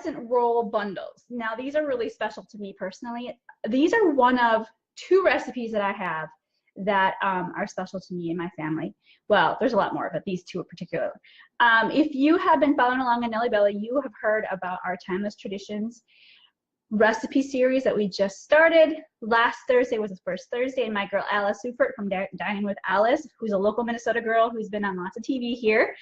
Crescent Roll bundles. Now, these are really special to me personally. These are one of 2 recipes that I have that are special to me and my family. Well, there's a lot more, but these 2 in particular. If you have been following along on Nellie Belly, you have heard about our Timeless Traditions recipe series that we just started. Last Thursday was the first Thursday, and my girl Alice Sufert from Dining with Alice, who's a local Minnesota girl who's been on lots of TV here,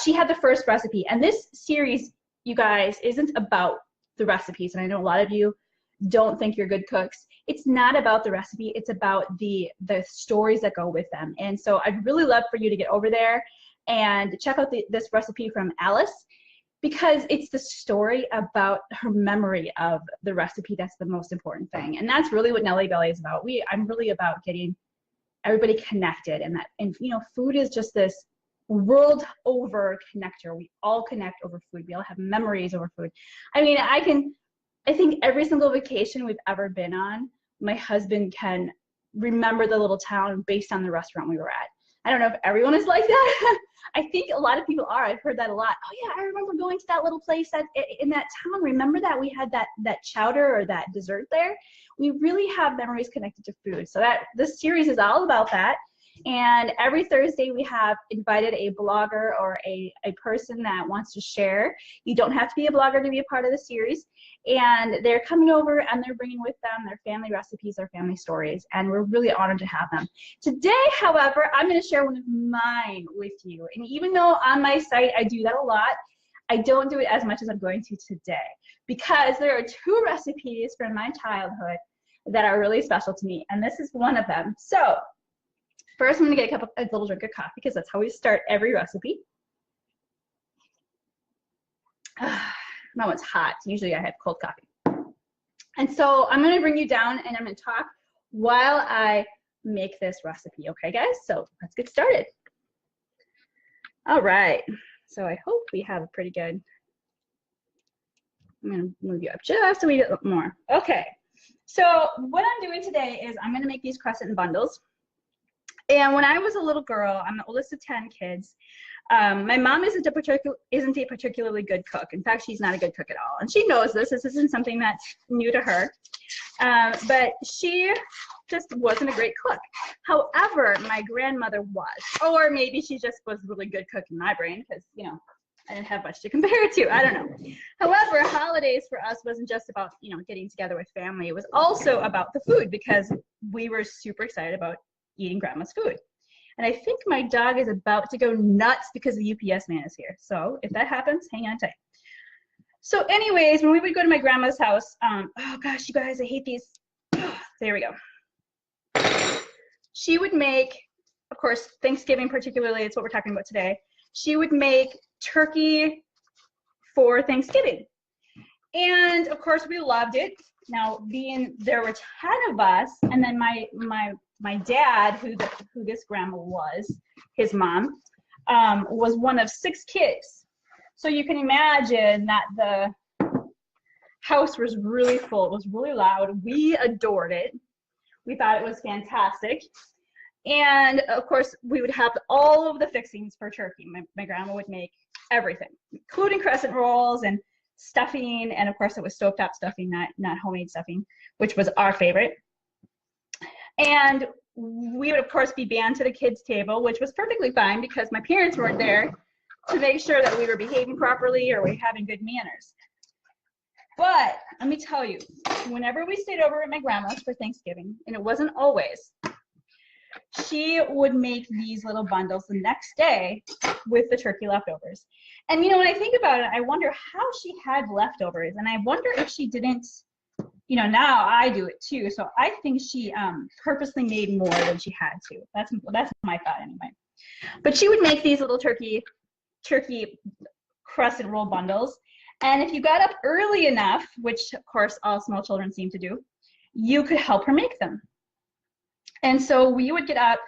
she had the first recipe. And this series, you guys, isn't about the recipes, and I know a lot of you don't think you're good cooks. It's not about the recipe, it's about the stories that go with them. And so I'd really love for you to get over there and check out this recipe from Alice, because it's the story about her memory of the recipe that's the most important thing. And that's really what Nellie Belly is about. I'm really about getting everybody connected, and you know, food is just this world over connector. We all connect over food. We all have memories over food. I mean, I think every single vacation we've ever been on, my husband can remember the little town based on the restaurant we were at. I don't know if everyone is like that. I think a lot of people are. I've heard that a lot. Oh yeah, I remember going to that little place in that town. Remember that we had that chowder or that dessert there? We really have memories connected to food. So this series is all about that. And every Thursday we have invited a blogger or a person that wants to share. You don't have to be a blogger to be a part of the series. And they're coming over and they're bringing with them their family recipes, their family stories, and we're really honored to have them. Today, however, I'm going to share one of mine with you. And even though on my site I do that a lot, I don't do it as much as I'm going to today, because there are 2 recipes from my childhood that are really special to me, and this is one of them. So first, I'm going to get a little drink of coffee, because that's how we start every recipe. That one's hot. Usually I have cold coffee. And so I'm going to bring you down and I'm going to talk while I make this recipe. Okay, guys? So let's get started. All right. So I hope we have a pretty good. I'm going to move you up just a wee bit more. Okay. So what I'm doing today is I'm going to make these crescent bundles. And when I was a little girl, I'm the oldest of 10 kids. My mom isn't a particularly good cook. In fact, she's not a good cook at all. And she knows this. This isn't something that's new to her. But she just wasn't a great cook. However, my grandmother was. Or maybe she just was a really good cook in my brain, because, you know, I didn't have much to compare it to. I don't know. However, holidays for us wasn't just about, you know, getting together with family. It was also about the food, because we were super excited about eating grandma's food. And I think my dog is about to go nuts because the UPS man is here. So if that happens, hang on tight. So anyways, when we would go to my grandma's house, oh gosh, you guys, I hate these. There we go. She would make, of course, Thanksgiving particularly, it's what we're talking about today. She would make turkey for Thanksgiving. And of course we loved it. Now, there were 10 of us, and then my dad, who this grandma was, his mom, was one of 6 kids. So you can imagine that the house was really full. It was really loud. We adored it. We thought it was fantastic. And of course, we would have all of the fixings for turkey. My grandma would make everything, including crescent rolls and stuffing, and of course it was stovetop stuffing, not homemade stuffing, which was our favorite. And we would of course be banned to the kids' table, which was perfectly fine, because my parents weren't there to make sure that we were behaving properly or we were having good manners. But let me tell you, whenever we stayed over at my grandma's for Thanksgiving, and it wasn't always, she would make these little bundles the next day with the turkey leftovers. And you know, when I think about it, I wonder how she had leftovers, and I wonder if she didn't, you know, now I do it too, so I think she purposely made more than she had to. That's my thought anyway. But she would make these little turkey crescent roll bundles, and if you got up early enough, which of course all small children seem to do, you could help her make them. And so we would get up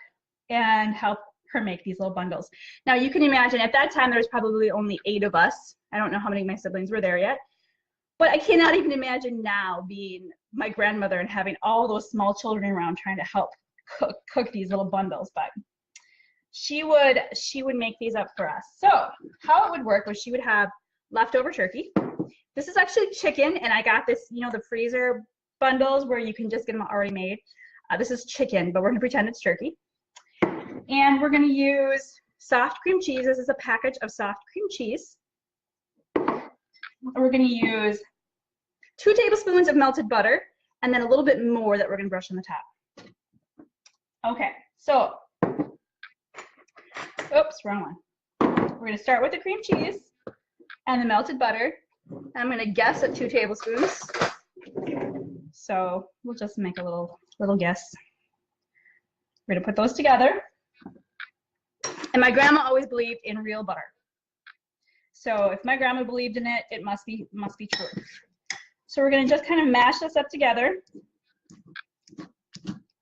and help her make these little bundles. Now you can imagine at that time there was probably only 8 of us. I don't know how many of my siblings were there yet. But I cannot even imagine now being my grandmother and having all those small children around trying to help cook these little bundles. But she would make these up for us. So how it would work was she would have leftover turkey. This is actually chicken, and I got this, you know, the freezer bundles where you can just get them already made. This is chicken, but we're gonna pretend it's turkey. And we're gonna use soft cream cheese. This is a package of soft cream cheese. We're gonna use 2 tablespoons of melted butter, and then a little bit more that we're gonna brush on the top. Okay, so, oops, wrong one. We're gonna start with the cream cheese and the melted butter. I'm gonna guess at 2 tablespoons. So we'll just make a little guess. We're gonna put those together. And my grandma always believed in real butter. So if my grandma believed in it, it must be true. So we're gonna just kind of mash this up together.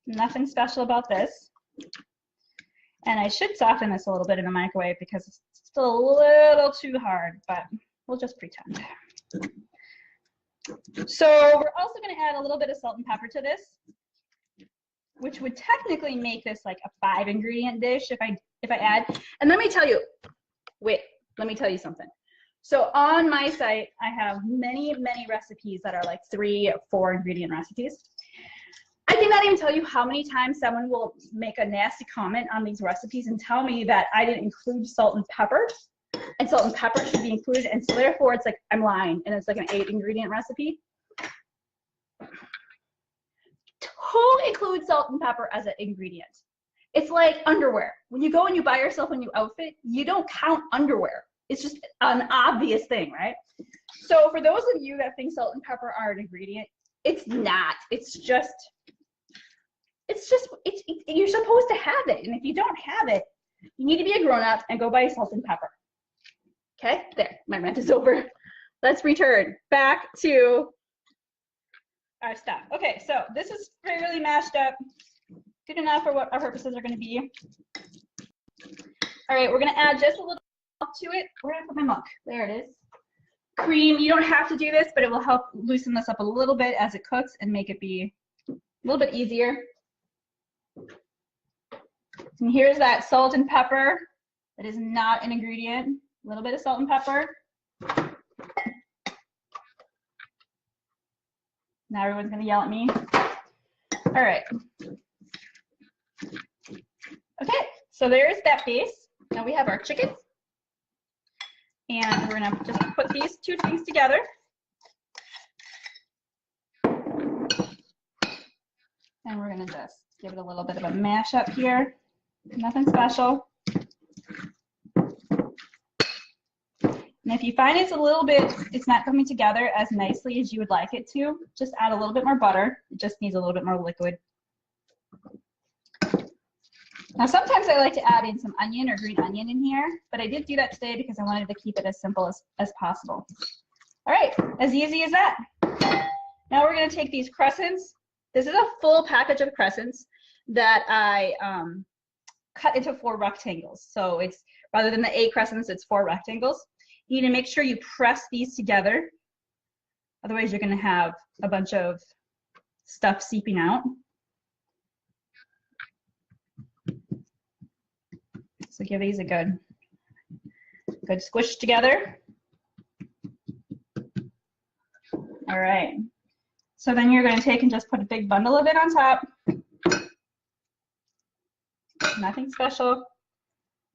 Nothing special about this. And I should soften this a little bit in the microwave because it's still a little too hard, but we'll just pretend. So we're also going to add a little bit of salt and pepper to this, which would technically make this like a 5-ingredient dish if I add. And let me tell you something. So on my site, I have many recipes that are like 3 or 4-ingredient recipes. I cannot even tell you how many times someone will make a nasty comment on these recipes and tell me that I didn't include salt and pepper, and salt and pepper should be included, and so therefore it's like I'm lying and it's like an 8-ingredient recipe. Don't include salt and pepper as an ingredient. It's like underwear. When you go and you buy yourself a new outfit, you don't count underwear. It's just an obvious thing, right? So for those of you that think salt and pepper are an ingredient, it's not. You're supposed to have it, and if you don't have it, you need to be a grown-up and go buy salt and pepper. Okay, there, my rant is over. Let's return back to our stuff. Okay, so this is fairly mashed up, good enough for what our purposes are going to be. All right, we're going to add just a little to it. Where did I put my milk? There it is. Cream. You don't have to do this, but it will help loosen this up a little bit as it cooks and make it be a little bit easier. And here's that salt and pepper. That is not an ingredient. A little bit of salt and pepper. Now everyone's gonna yell at me. All right. Okay, so there's that base. Now we have our chicken. And we're gonna just put these 2 things together. And we're gonna just give it a little bit of a mash up here. Nothing special. And if you find it's not coming together as nicely as you would like it to, just add a little bit more butter. It just needs a little bit more liquid. Now sometimes I like to add in some onion or green onion in here, but I did do that today because I wanted to keep it as simple as possible. All right, as easy as that. Now we're gonna take these crescents. This is a full package of crescents that I cut into 4 rectangles. So it's, rather than the 8 crescents, it's 4 rectangles. You need to make sure you press these together. Otherwise, you're going to have a bunch of stuff seeping out. So give these a good squish together. All right. So then you're going to take and just put a big bundle of it on top. Nothing special.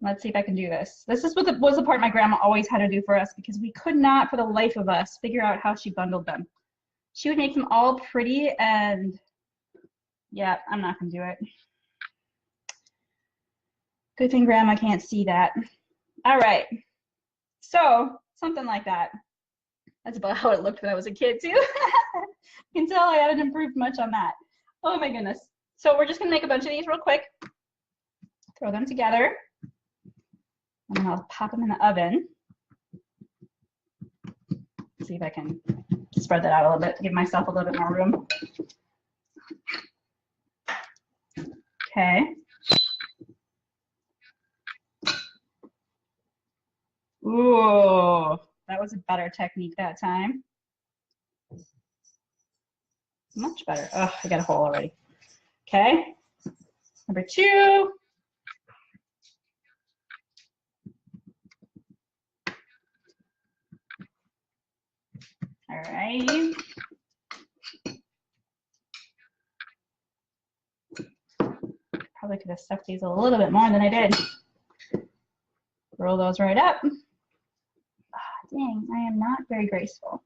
Let's see if I can do this. This was the part my grandma always had to do for us because we could not, for the life of us, figure out how she bundled them. She would make them all pretty, and yeah, I'm not gonna do it. Good thing grandma can't see that. All right, so something like that. That's about how it looked when I was a kid too. You can tell I haven't improved much on that. Oh my goodness. So we're just gonna make a bunch of these real quick. Throw them together. And then I'll pop them in the oven. See if I can spread that out a little bit to give myself a little bit more room. Okay. Ooh, that was a better technique that time. Much better. Oh, I got a hole already. Okay. Number 2. All right. Probably could have stuffed these a little bit more than I did. Roll those right up. Oh, dang, I am not very graceful.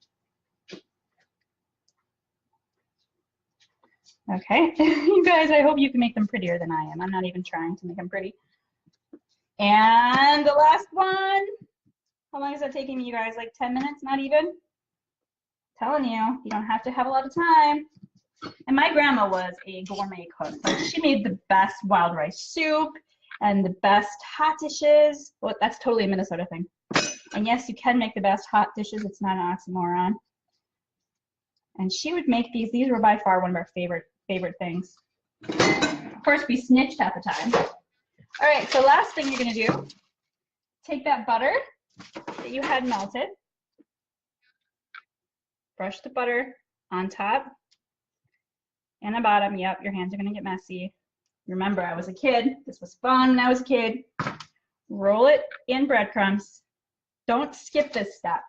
Okay, you guys, I hope you can make them prettier than I am. I'm not even trying to make them pretty. And the last one. How long is that taking me, you guys? Like 10 minutes? Not even? Telling you, you don't have to have a lot of time. And my grandma was a gourmet cook. Like, she made the best wild rice soup and the best hot dishes. Well, that's totally a Minnesota thing. And yes, you can make the best hot dishes. It's not an oxymoron. And she would make these. These were by far one of our favorite things. Of course, we snitched half the time. All right, so last thing you're gonna do, take that butter that you had melted, brush the butter on top and the bottom. Yep, your hands are gonna get messy. Remember, I was a kid. This was fun when I was a kid. Roll it in breadcrumbs. Don't skip this step.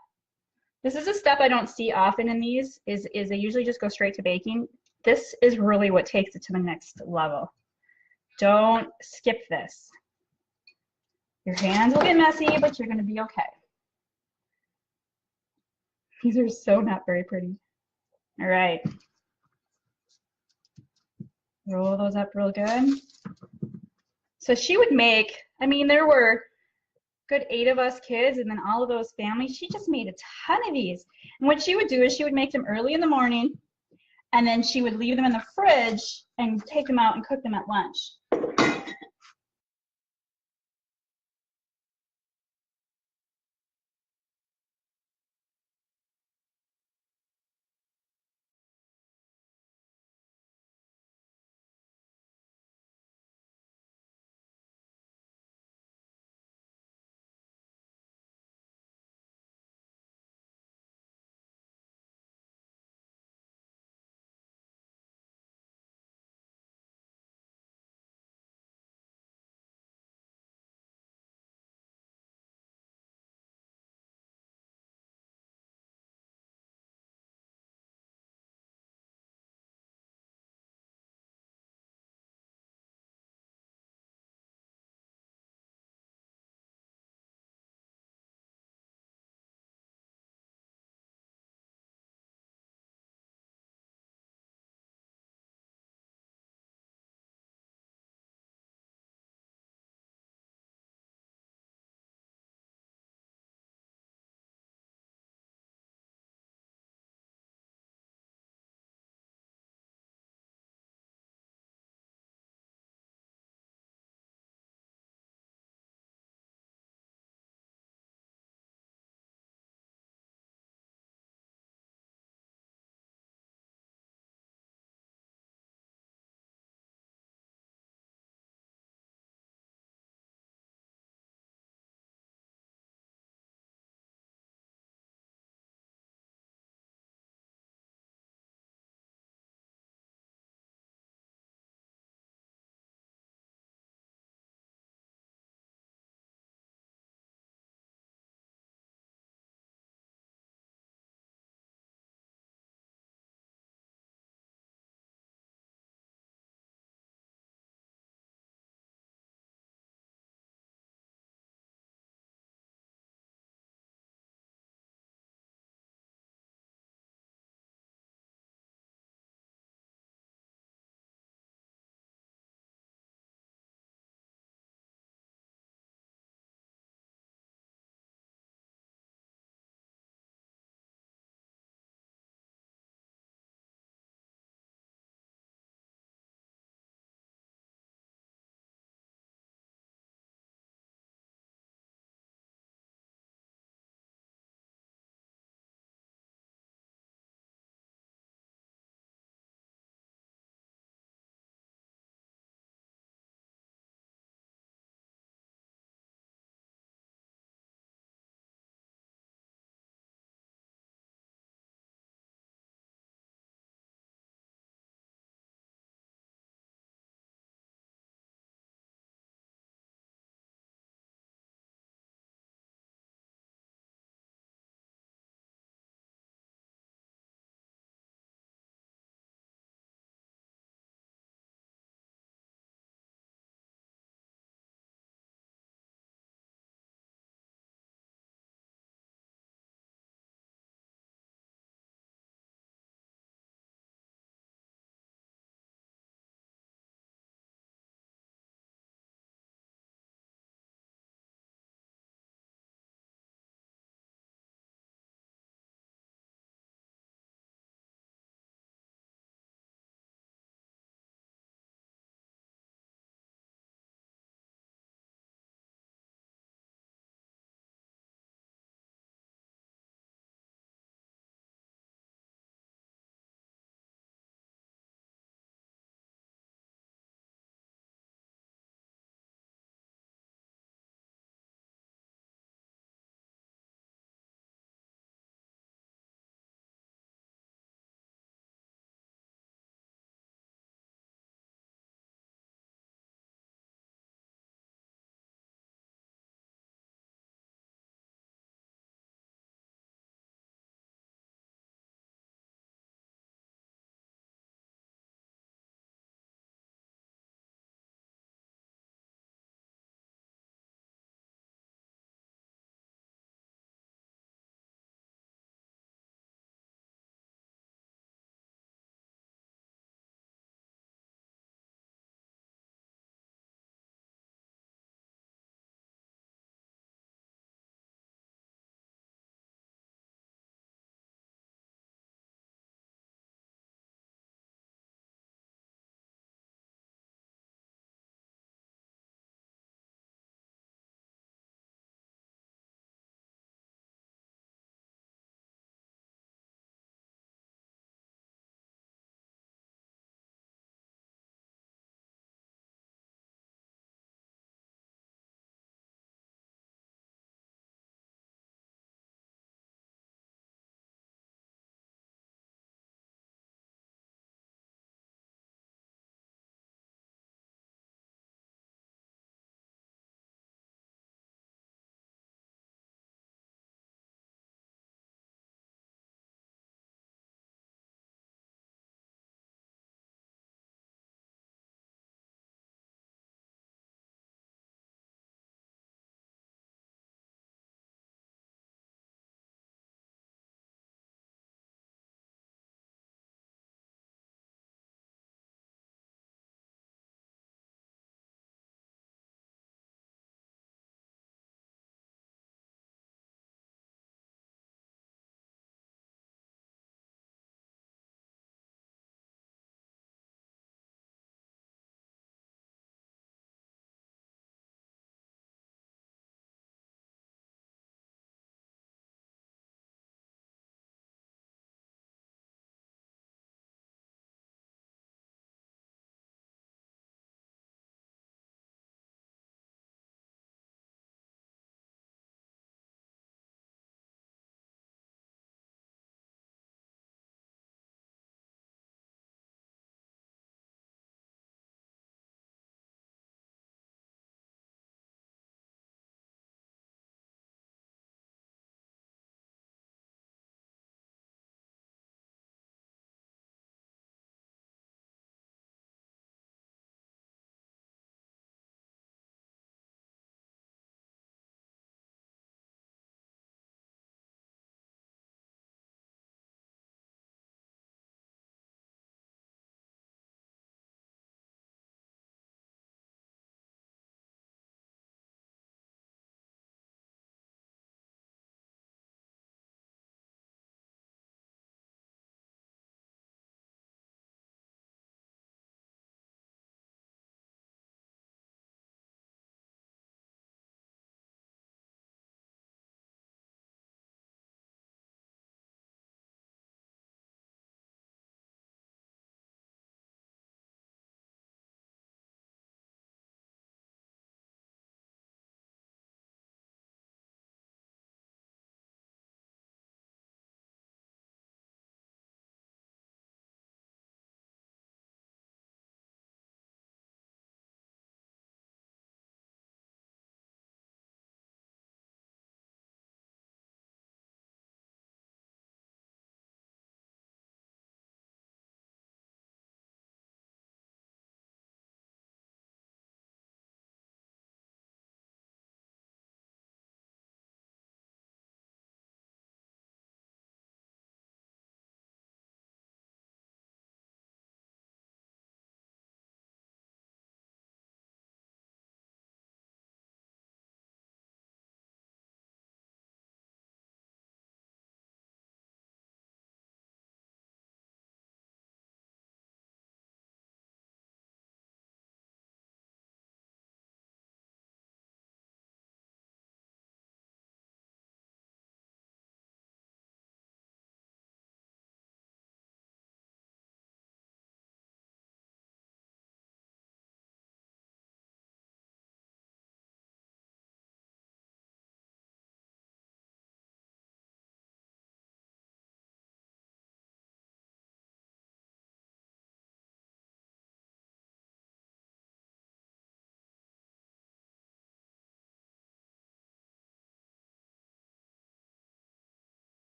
This is a step I don't see often in these, is they usually just go straight to baking. This is really what takes it to the next level. Don't skip this. Your hands will get messy, but you're gonna be okay. These are so not very pretty. All right. Roll those up real good. So she would make, I mean, there were good 8 of us kids, and then all of those families. She just made a ton of these. And what she would do is she would make them early in the morning, and then she would leave them in the fridge and take them out and cook them at lunch.